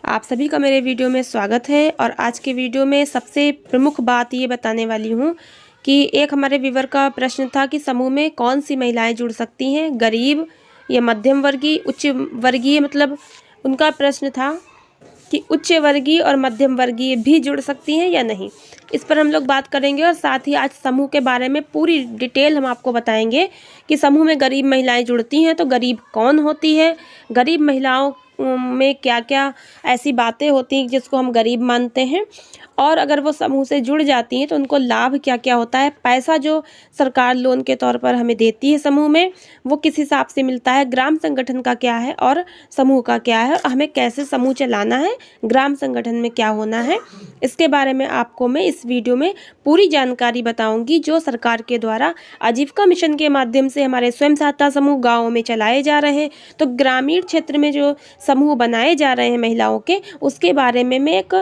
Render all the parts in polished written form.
आप सभी का मेरे वीडियो में स्वागत है। और आज के वीडियो में सबसे प्रमुख बात ये बताने वाली हूँ कि एक हमारे व्यूवर का प्रश्न था कि समूह में कौन सी महिलाएं जुड़ सकती हैं, गरीब या मध्यम वर्गीय, उच्च वर्गीय। मतलब उनका प्रश्न था कि उच्च वर्गीय और मध्यम वर्गीय भी जुड़ सकती हैं या नहीं। इस पर हम लोग बात करेंगे और साथ ही आज समूह के बारे में पूरी डिटेल हम आपको बताएंगे कि समूह में गरीब महिलाएं जुड़ती हैं तो गरीब कौन होती है, गरीब महिलाओं में क्या क्या ऐसी बातें होती हैं जिसको हम गरीब मानते हैं, और अगर वो समूह से जुड़ जाती हैं तो उनको लाभ क्या क्या होता है, पैसा जो सरकार लोन के तौर पर हमें देती है समूह में वो किस हिसाब से मिलता है, ग्राम संगठन का क्या है और समूह का क्या है, हमें कैसे समूह चलाना है, ग्राम संगठन में क्या होना है, इसके बारे में आपको मैं इस वीडियो में पूरी जानकारी बताऊंगी जो सरकार के द्वारा आजीविका मिशन के माध्यम से हमारे स्वयं सहायता समूह गाँवों में चलाए जा रहे हैं। तो ग्रामीण क्षेत्र में जो समूह बनाए जा रहे हैं महिलाओं के, उसके बारे में मैं एक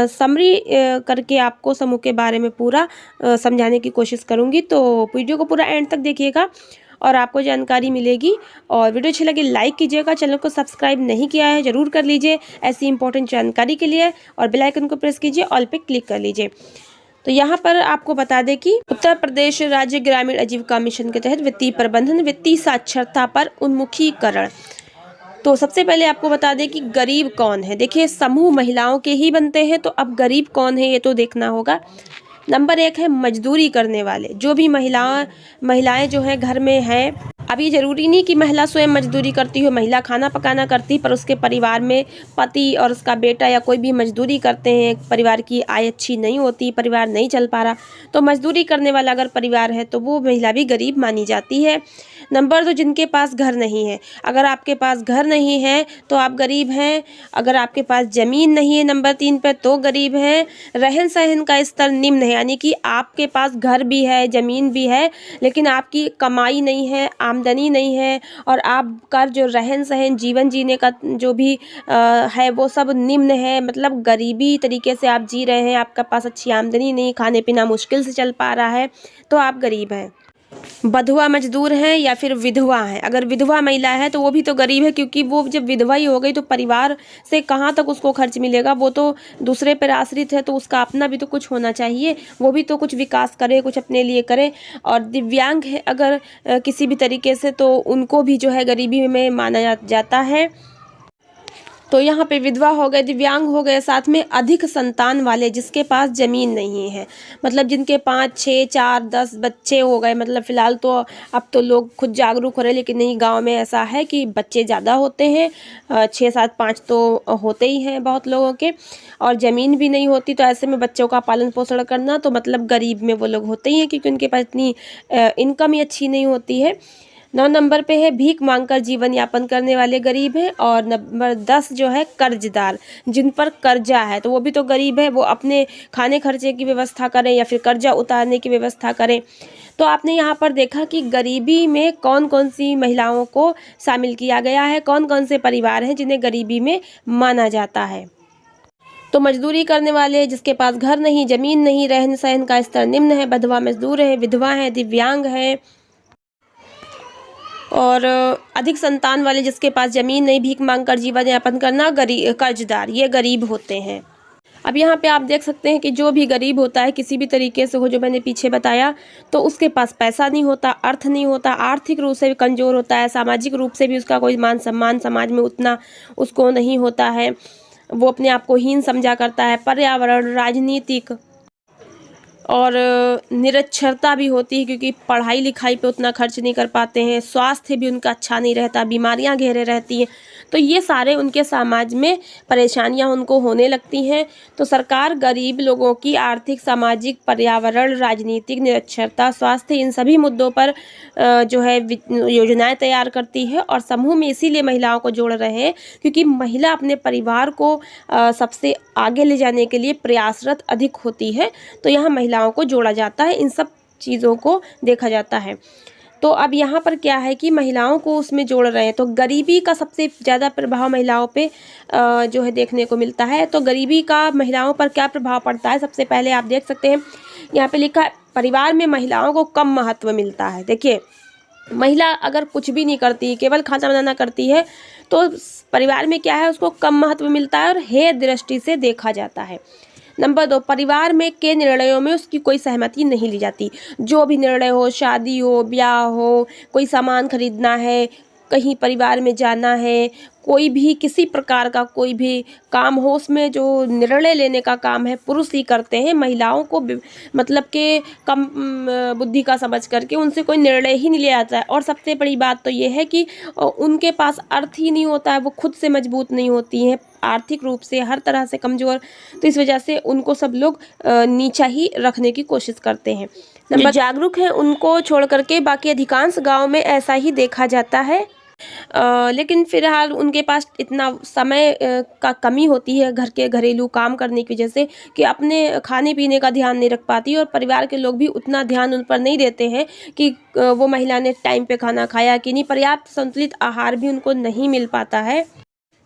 समरी करके आपको समूह के बारे में पूरा समझाने की कोशिश करूंगी। तो वीडियो को पूरा एंड तक देखिएगा और आपको जानकारी मिलेगी। और वीडियो अच्छी लगे लाइक कीजिएगा, चैनल को सब्सक्राइब नहीं किया है ज़रूर कर लीजिए ऐसी इंपॉर्टेंट जानकारी के लिए, और बेल आइकन को प्रेस कीजिए, ऑल पे क्लिक कर लीजिए। तो यहाँ पर आपको बता दें कि उत्तर प्रदेश राज्य ग्रामीण आजीविका मिशन के तहत वित्तीय प्रबंधन, वित्तीय साक्षरता पर उन्मुखीकरण। तो सबसे पहले आपको बता दें कि गरीब कौन है। देखिए, समूह महिलाओं के ही बनते हैं, तो अब गरीब कौन है ये तो देखना होगा। नंबर 1 है मजदूरी करने वाले। जो भी महिलाएं जो है घर में हैं, अब ये जरूरी नहीं कि महिला स्वयं मजदूरी करती हो, महिला खाना पकाना करती पर उसके परिवार में पति और उसका बेटा या कोई भी मजदूरी करते हैं, परिवार की आय अच्छी नहीं होती, परिवार नहीं चल पा रहा, तो मजदूरी करने वाला अगर परिवार है तो वो महिला भी गरीब मानी जाती है। नंबर 2, जिनके पास घर नहीं है। अगर आपके पास घर नहीं है तो आप गरीब हैं। अगर आपके पास ज़मीन नहीं है नंबर 3 पे, तो गरीब हैं। रहन सहन का स्तर निम्न है, यानी कि आपके पास घर भी है, ज़मीन भी है, लेकिन आपकी कमाई नहीं है, आमदनी नहीं है, और आपका जो रहन सहन, जीवन जीने का जो भी है वो सब निम्न है। मतलब गरीबी तरीके से आप जी रहे हैं, आपका पास अच्छी आमदनी नहीं, खाने पीना मुश्किल से चल पा रहा है, तो आप गरीब हैं। बधुआ मजदूर हैं या फिर विधवा हैं। अगर विधवा महिला है तो वो भी तो गरीब है, क्योंकि वो जब विधवा ही हो गई तो परिवार से कहाँ तक उसको खर्च मिलेगा, वो तो दूसरे पर आश्रित है, तो उसका अपना भी तो कुछ होना चाहिए, वो भी तो कुछ विकास करे, कुछ अपने लिए करे। और दिव्यांग है अगर किसी भी तरीके से, तो उनको भी जो है गरीबी में माना जाता है। तो यहाँ पे विधवा हो गए, दिव्यांग हो गए, साथ में अधिक संतान वाले जिसके पास ज़मीन नहीं है, मतलब जिनके 5, 6, 4, 10 बच्चे हो गए। मतलब फ़िलहाल तो अब तो लोग खुद जागरूक हो रहे हैं, लेकिन नहीं, गांव में ऐसा है कि बच्चे ज़्यादा होते हैं, 6, 7, 5 तो होते ही हैं बहुत लोगों के, और ज़मीन भी नहीं होती। तो ऐसे में बच्चों का पालन पोषण करना तो मतलब गरीब में वो लोग होते ही हैं, क्योंकि उनके पास इतनी इनकम ही अच्छी नहीं होती है। 9 नंबर पे है भीख मांगकर जीवन यापन करने वाले गरीब हैं। और नंबर 10 जो है कर्जदार, जिन पर कर्जा है, तो वो भी तो गरीब है, वो अपने खाने खर्चे की व्यवस्था करें या फिर कर्जा उतारने की व्यवस्था करें। तो आपने यहाँ पर देखा कि गरीबी में कौन कौन सी महिलाओं को शामिल किया गया है, कौन कौन से परिवार हैं जिन्हें गरीबी में माना जाता है। तो मजदूरी करने वाले, जिसके पास घर नहीं, ज़मीन नहीं, रहन सहन का स्तर निम्न है, बधवा मजदूर है, विधवा है, दिव्यांग है, और अधिक संतान वाले, जिसके पास ज़मीन नहीं, भीख मांगकर जीवन यापन करना, कर्जदार, ये गरीब होते हैं। अब यहाँ पे आप देख सकते हैं कि जो भी गरीब होता है किसी भी तरीके से हो, जो मैंने पीछे बताया, तो उसके पास पैसा नहीं होता, अर्थ नहीं होता, आर्थिक रूप से भी कमज़ोर होता है, सामाजिक रूप से भी उसका कोई मान सम्मान समाज में उतना उसको नहीं होता है, वो अपने आप को हीन समझा करता है। पर्यावरण, राजनीतिक और निरक्षरता भी होती है, क्योंकि पढ़ाई लिखाई पे उतना खर्च नहीं कर पाते हैं, स्वास्थ्य भी उनका अच्छा नहीं रहता, बीमारियां घेरे रहती हैं। तो ये सारे उनके समाज में परेशानियां उनको होने लगती हैं। तो सरकार गरीब लोगों की आर्थिक, सामाजिक, पर्यावरण, राजनीतिक, निरक्षरता, स्वास्थ्य, इन सभी मुद्दों पर जो है योजनाएं तैयार करती है। और समूह में इसीलिए महिलाओं को जोड़ रहे हैं, क्योंकि महिला अपने परिवार को सबसे आगे ले जाने के लिए प्रयासरत अधिक होती है। तो यहाँ महिलाओं को जोड़ा जाता है, इन सब चीज़ों को देखा जाता है। तो अब यहाँ पर क्या है कि महिलाओं को उसमें जोड़ रहे हैं, तो गरीबी का सबसे ज़्यादा प्रभाव महिलाओं पे जो है देखने को मिलता है। तो गरीबी का महिलाओं पर क्या प्रभाव पड़ता है, सबसे पहले आप देख सकते हैं यहाँ पे लिखा है, परिवार में महिलाओं को कम महत्व मिलता है। देखिए, महिला अगर कुछ भी नहीं करती, केवल खाना बनाना करती है, तो परिवार में क्या है, उसको कम महत्व मिलता है और हेय दृष्टि से देखा जाता है। नंबर 2, परिवार में के निर्णयों में उसकी कोई सहमति नहीं ली जाती। जो भी निर्णय हो, शादी हो, ब्याह हो, कोई सामान खरीदना है, कहीं परिवार में जाना है, कोई भी किसी प्रकार का कोई भी काम हो, उसमें जो निर्णय लेने का काम है पुरुष ही करते हैं। महिलाओं को मतलब कि कम बुद्धि का समझ करके उनसे कोई निर्णय ही नहीं लिया जाता है। और सबसे बड़ी बात तो ये है कि उनके पास अर्थ ही नहीं होता है, वो खुद से मजबूत नहीं होती हैं, आर्थिक रूप से हर तरह से कमज़ोर। तो इस वजह से उनको सब लोग नीचा ही रखने की कोशिश करते हैं। जो जागरूक हैं उनको छोड़ करके बाकी अधिकांश गाँव में ऐसा ही देखा जाता है। लेकिन फ़िलहाल उनके पास इतना समय का कमी होती है घर के घरेलू काम करने की वजह से, कि अपने खाने पीने का ध्यान नहीं रख पाती, और परिवार के लोग भी उतना ध्यान उन पर नहीं देते हैं कि वो महिला ने टाइम पे खाना खाया कि नहीं। पर्याप्त संतुलित आहार भी उनको नहीं मिल पाता है।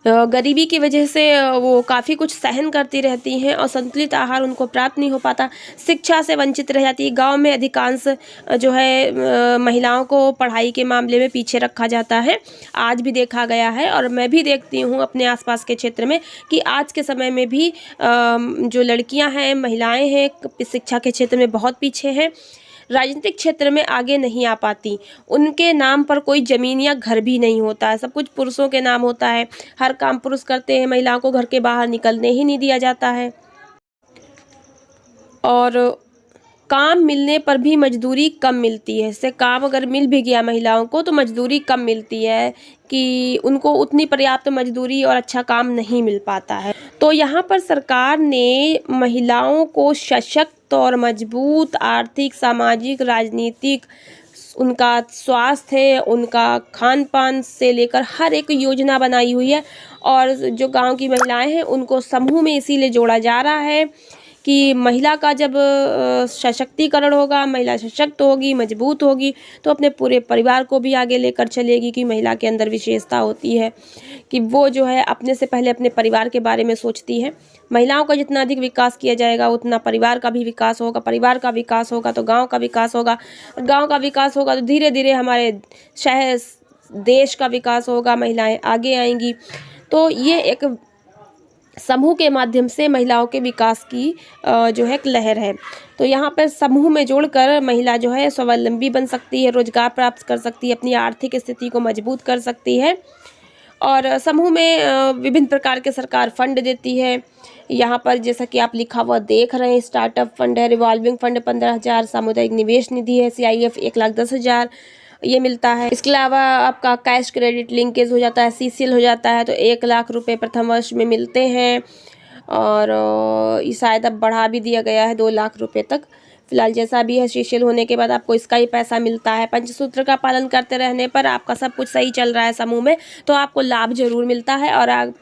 गरीबी की वजह से वो काफ़ी कुछ सहन करती रहती हैं और संतुलित आहार उनको प्राप्त नहीं हो पाता। शिक्षा से वंचित रह जाती है। गाँव में अधिकांश जो है महिलाओं को पढ़ाई के मामले में पीछे रखा जाता है। आज भी देखा गया है, और मैं भी देखती हूँ अपने आसपास के क्षेत्र में कि आज के समय में भी जो लड़कियाँ हैं, महिलाएँ हैं, शिक्षा के क्षेत्र में बहुत पीछे हैं। राजनीतिक क्षेत्र में आगे नहीं आ पाती। उनके नाम पर कोई ज़मीन या घर भी नहीं होता है, सब कुछ पुरुषों के नाम होता है। हर काम पुरुष करते हैं, महिलाओं को घर के बाहर निकलने ही नहीं दिया जाता है। और काम मिलने पर भी मजदूरी कम मिलती है। इससे काम अगर मिल भी गया महिलाओं को तो मजदूरी कम मिलती है, कि उनको उतनी पर्याप्त मजदूरी और अच्छा काम नहीं मिल पाता है। तो यहाँ पर सरकार ने महिलाओं को सशक्त और मजबूत आर्थिक, सामाजिक, राजनीतिक, उनका स्वास्थ्य, उनका खान पान से लेकर हर एक योजना बनाई हुई है। और जो गांव की महिलाएं हैं उनको समूह में इसीलिए जोड़ा जा रहा है कि महिला का जब सशक्तिकरण होगा, महिला सशक्त होगी, मजबूत होगी, तो अपने पूरे परिवार को भी आगे लेकर चलेगी। कि महिला के अंदर विशेषता होती है कि वो जो है अपने से पहले अपने परिवार के बारे में सोचती है। महिलाओं का जितना अधिक विकास किया जाएगा उतना परिवार का भी विकास होगा, परिवार का विकास होगा तो गांव का विकास होगा, और गांव का विकास होगा तो धीरे धीरे हमारे शहर, देश का विकास होगा, महिलाएं आगे आएंगी। तो ये एक समूह के माध्यम से महिलाओं के विकास की जो है एक लहर है। तो यहाँ पर समूह में जोड़कर महिला जो है स्वावलंबी बन सकती है, रोजगार प्राप्त कर सकती है, अपनी आर्थिक स्थिति को मजबूत कर सकती है। और समूह में विभिन्न प्रकार के सरकार फंड देती है। यहाँ पर जैसा कि आप लिखा हुआ देख रहे हैं, स्टार्टअप फंड है, रिवॉल्विंग फंड 15,000, सामुदायिक निवेश निधि है, CIF 1,10,000 ये मिलता है। इसके अलावा आपका कैश क्रेडिट लिंकेज हो जाता है, CCL हो जाता है, तो 1 लाख रुपए प्रथम वर्ष में मिलते हैं। और ये शायद अब बढ़ा भी दिया गया है 2 लाख रुपए तक। फिलहाल जैसा भी है, CCL होने के बाद आपको इसका ही पैसा मिलता है। पंचसूत्र का पालन करते रहने पर आपका सब कुछ सही चल रहा है समूह में, तो आपको लाभ जरूर मिलता है। और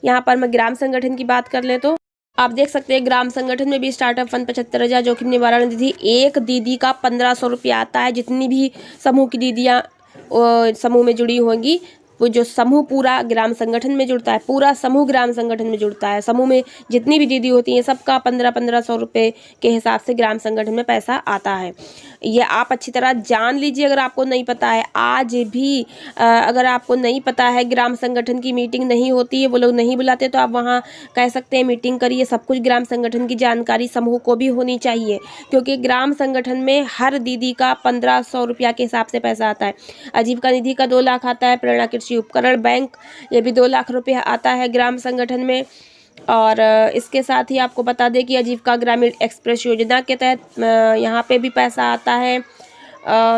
यहाँ पर मैं ग्राम संगठन की बात कर ले तो आप देख सकते हैं ग्राम संगठन में भी स्टार्टअप फंड 75,000, जोखिम निवारण निधि, एक दीदी का 1,500 रुपया आता है। जितनी भी समूह की दीदियाँ समूह में जुड़ी होंगी, वो जो समूह पूरा ग्राम संगठन में जुड़ता है, पूरा समूह ग्राम संगठन में जुड़ता है। समूह में जितनी भी दीदी होती हैं सबका 1500 रुपये के हिसाब से ग्राम संगठन में पैसा आता है। ये आप अच्छी तरह जान लीजिए अगर आपको नहीं पता है। आज भी अगर आपको नहीं पता है, ग्राम संगठन की मीटिंग नहीं होती है, वो लोग नहीं बुलाते, तो आप वहाँ कह सकते हैं मीटिंग करिए। सब कुछ ग्राम संगठन की जानकारी समूह को भी होनी चाहिए, क्योंकि ग्राम संगठन में हर दीदी का 1500 रुपया के हिसाब से पैसा आता है। आजीविका निधि का 2 लाख आता है। प्रेरणा कृषि उपकरण बैंक, ये भी 2 लाख रुपया आता है ग्राम संगठन में। और इसके साथ ही आपको बता दें कि आजीविका ग्रामीण एक्सप्रेस योजना के तहत यहाँ पे भी पैसा आता है।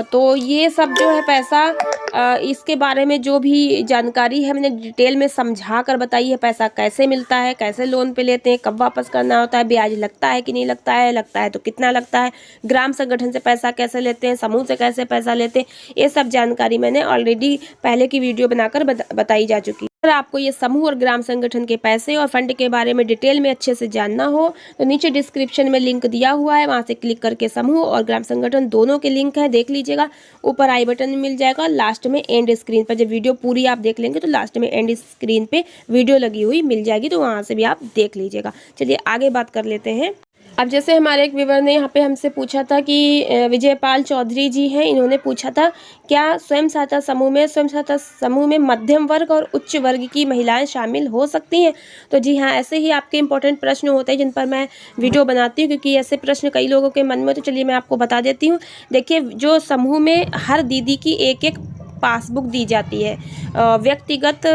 तो ये सब जो है पैसा, इसके बारे में जो भी जानकारी है मैंने डिटेल में समझा कर बताई है। पैसा कैसे मिलता है, कैसे लोन पे लेते हैं, कब वापस करना होता है, ब्याज लगता है कि नहीं लगता है तो कितना लगता है, ग्राम संगठन से पैसा कैसे लेते हैं, समूह से कैसे पैसा लेते हैं, ये सब जानकारी मैंने ऑलरेडी पहले की वीडियो बनाकर बताई जा चुकी है। अगर आपको ये समूह और ग्राम संगठन के पैसे और फंड के बारे में डिटेल में अच्छे से जानना हो तो नीचे डिस्क्रिप्शन में लिंक दिया हुआ है, वहाँ से क्लिक करके समूह और ग्राम संगठन दोनों के लिंक है, देख लीजिएगा। ऊपर आई बटन में मिल जाएगा, लास्ट में एंड स्क्रीन पर जब वीडियो पूरी आप देख लेंगे तो लास्ट में एंड स्क्रीन पे वीडियो लगी हुई मिल जाएगी, तो वहाँ से भी आप देख लीजिएगा। चलिए आगे बात कर लेते हैं। अब जैसे हमारे एक व्यूअर ने यहाँ पे हमसे पूछा था कि विजयपाल चौधरी जी हैं, इन्होंने पूछा था क्या स्वयं सहायता समूह में मध्यम वर्ग और उच्च वर्ग की महिलाएं शामिल हो सकती हैं। तो जी हाँ, ऐसे ही आपके इंपॉर्टेंट प्रश्न होते हैं जिन पर मैं वीडियो बनाती हूँ, क्योंकि ऐसे प्रश्न कई लोगों के मन में, तो चलिए मैं आपको बता देती हूँ। देखिए, जो समूह में हर दीदी की एक एक पासबुक दी जाती है, व्यक्तिगत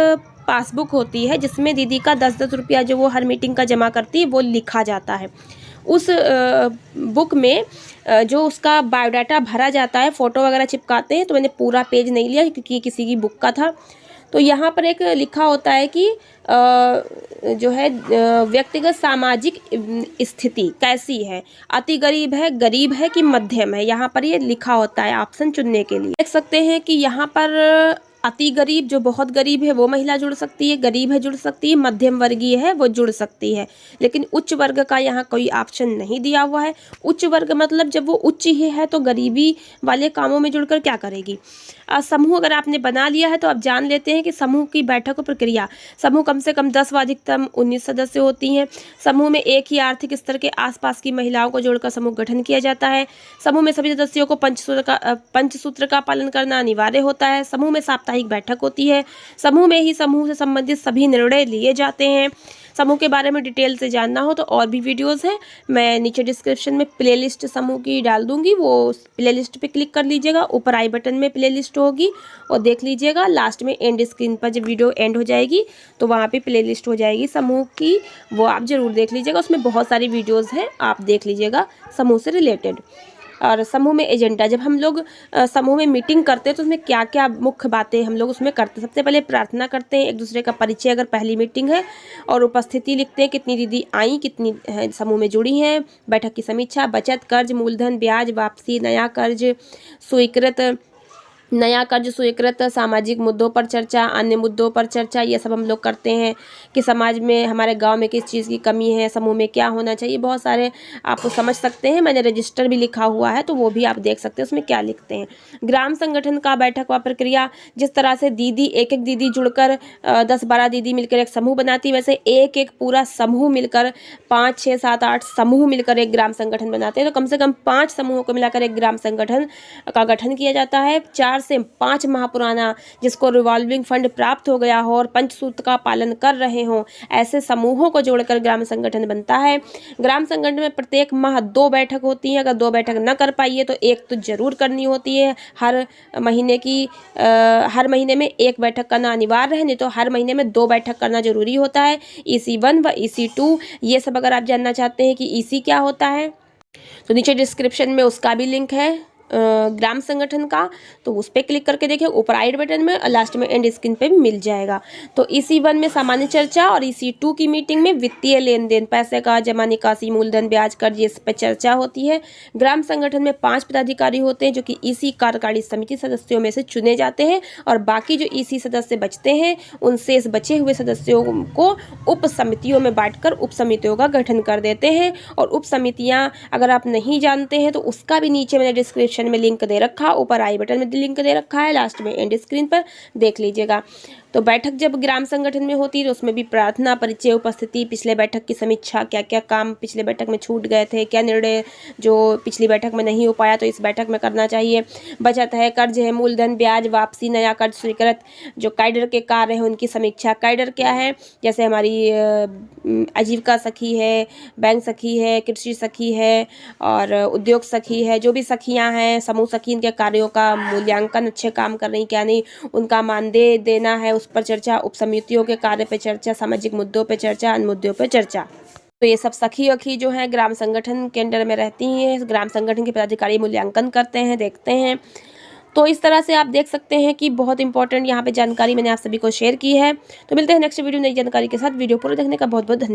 पासबुक होती है, जिसमें दीदी का 10-10 रुपया जो वो हर मीटिंग का जमा करती है वो लिखा जाता है। उस बुक में जो उसका बायोडाटा भरा जाता है, फ़ोटो वगैरह चिपकाते हैं। तो मैंने पूरा पेज नहीं लिया क्योंकि किसी की बुक का था। तो यहाँ पर एक लिखा होता है कि जो है व्यक्तिगत सामाजिक स्थिति कैसी है, अति गरीब है कि मध्यम है, यहाँ पर ये लिखा होता है ऑप्शन चुनने के लिए। देख सकते हैं कि यहाँ पर अति गरीब, जो बहुत गरीब है वो महिला जुड़ सकती है, गरीब है जुड़ सकती है, मध्यम वर्गीय है वो जुड़ सकती है, लेकिन उच्च वर्ग का यहाँ कोई ऑप्शन नहीं दिया हुआ है। उच्च वर्ग मतलब जब वो उच्च ही है तो गरीबी वाले कामों में जुड़कर क्या करेगी। समूह अगर आपने बना लिया है तो आप जान लेते हैं कि समूह की बैठक और प्रक्रिया। समूह कम से कम 10 व अधिकतम 19 सदस्य होती हैं। समूह में एक ही आर्थिक स्तर के आसपास की महिलाओं को जोड़कर समूह गठन किया जाता है। समूह में सभी सदस्यों को पंचसूत्र का पालन करना अनिवार्य होता है। समूह में साप्ताहिक बैठक होती है। समूह में ही समूह से संबंधित सभी निर्णय लिए जाते हैं। समूह के बारे में डिटेल से जानना हो तो और भी वीडियोस हैं, मैं नीचे डिस्क्रिप्शन में प्लेलिस्ट समूह की डाल दूंगी, वो प्लेलिस्ट पे क्लिक कर लीजिएगा। ऊपर आई बटन में प्लेलिस्ट होगी और देख लीजिएगा। लास्ट में एंड स्क्रीन पर जब वीडियो एंड हो जाएगी तो वहाँ पे प्लेलिस्ट हो जाएगी समूह की, वो आप ज़रूर देख लीजिएगा। उसमें बहुत सारी वीडियोज़ हैं, आप देख लीजिएगा समूह से रिलेटेड। और समूह में एजेंडा, जब हम लोग समूह में मीटिंग करते हैं तो उसमें क्या क्या मुख्य बातें हम लोग उसमें करते हैं। सबसे पहले प्रार्थना करते हैं, एक दूसरे का परिचय अगर पहली मीटिंग है, और उपस्थिति लिखते हैं, कितनी दीदी आई, कितनी समूह में जुड़ी हैं। बैठक की समीक्षा, बचत, कर्ज, मूलधन, ब्याज, वापसी, नया कर्ज स्वीकृत, सामाजिक मुद्दों पर चर्चा, अन्य मुद्दों पर चर्चा, ये सब हम लोग करते हैं कि समाज में हमारे गांव में किस चीज़ की कमी है, समूह में क्या होना चाहिए। बहुत सारे आप समझ सकते हैं, मैंने रजिस्टर भी लिखा हुआ है तो वो भी आप देख सकते हैं उसमें क्या लिखते हैं। ग्राम संगठन का बैठक व प्रक्रिया, जिस तरह से दीदी एक एक दीदी जुड़कर 10-12 दीदी मिलकर एक समूह बनाती है, वैसे एक एक पूरा समूह मिलकर 5, 6, 7, 8 समूह मिलकर एक ग्राम संगठन बनाते हैं। तो कम से कम 5 समूहों को मिलाकर एक ग्राम संगठन का गठन किया जाता है। 4 से 5 माह पुराना, जिसको रिवॉल्विंग फंड प्राप्त हो गया हो और पंचसूत्र का पालन कर रहे हों, ऐसे समूहों को जोड़कर ग्राम संगठन बनता है। ग्राम संगठन में प्रत्येक माह 2 बैठक होती हैं। अगर 2 बैठक न कर पाइए तो एक तो जरूर करनी होती है। हर महीने में 1 बैठक करना अनिवार्य है, नहीं तो हर महीने में 2 बैठक करना जरूरी होता है। EC1 व EC2, ये सब अगर आप जानना चाहते हैं कि EC क्या होता है तो नीचे डिस्क्रिप्शन में उसका भी लिंक है ग्राम संगठन का, तो उस पर क्लिक करके देखिए, ऊपर आई बटन में और लास्ट में एंड स्क्रीन पे भी मिल जाएगा। तो EC1 में सामान्य चर्चा और EC2 की मीटिंग में वित्तीय लेन देन, पैसे का जमा निकासी, मूलधन, ब्याज, कर्ज, इस पर चर्चा होती है। ग्राम संगठन में 5 पदाधिकारी होते हैं जो कि EC कार्यकारिणी समिति सदस्यों में से चुने जाते हैं, और बाकी जो EC सदस्य बचते हैं उन शेष बचे हुए सदस्यों को उप समितियों में बांटकर उप समितियों का गठन कर देते हैं। और उप समितियाँ अगर आप नहीं जानते हैं तो उसका भी नीचे मैंने डिस्क्रिप्शन में लिंक दे रखा, ऊपर आई बटन में लिंक दे रखा है, लास्ट में एंड स्क्रीन पर देख लीजिएगा। तो बैठक जब ग्राम संगठन में होती है तो उसमें भी प्रार्थना, परिचय, उपस्थिति, पिछले बैठक की समीक्षा, क्या क्या काम पिछले बैठक में छूट गए थे, क्या निर्णय जो पिछली बैठक में नहीं हो पाया तो इस बैठक में करना चाहिए। बचत है, कर्ज है, मूलधन, ब्याज, वापसी, नया कर्ज स्वीकृत, जो कैडर के कार्य हैं उनकी समीक्षा। कैडर क्या है, जैसे हमारी आजीविका सखी है, बैंक सखी है, कृषि सखी है और उद्योग सखी है, जो भी सखियाँ हैं, समूह सखी, इनके कार्यों का मूल्यांकन, अच्छे काम कर रही क्या नहीं, उनका मानदेय देना है, उस पर चर्चा। उप समितियों के कार्य पर चर्चा, सामाजिक मुद्दों पर चर्चा, अन्य मुद्दों पर चर्चा। तो ये सब सखी वखी जो है ग्राम संगठन के अंडर में रहती हैं। ग्राम संगठन के पदाधिकारी मूल्यांकन करते हैं, देखते हैं। तो इस तरह से आप देख सकते हैं कि बहुत इंपॉर्टेंट यहाँ पे जानकारी मैंने आप सभी को शेयर की है। तो मिलते हैं नेक्स्ट वीडियो नई जानकारी के साथ। वीडियो पूरा देखने का बहुत बहुत धन्यवाद।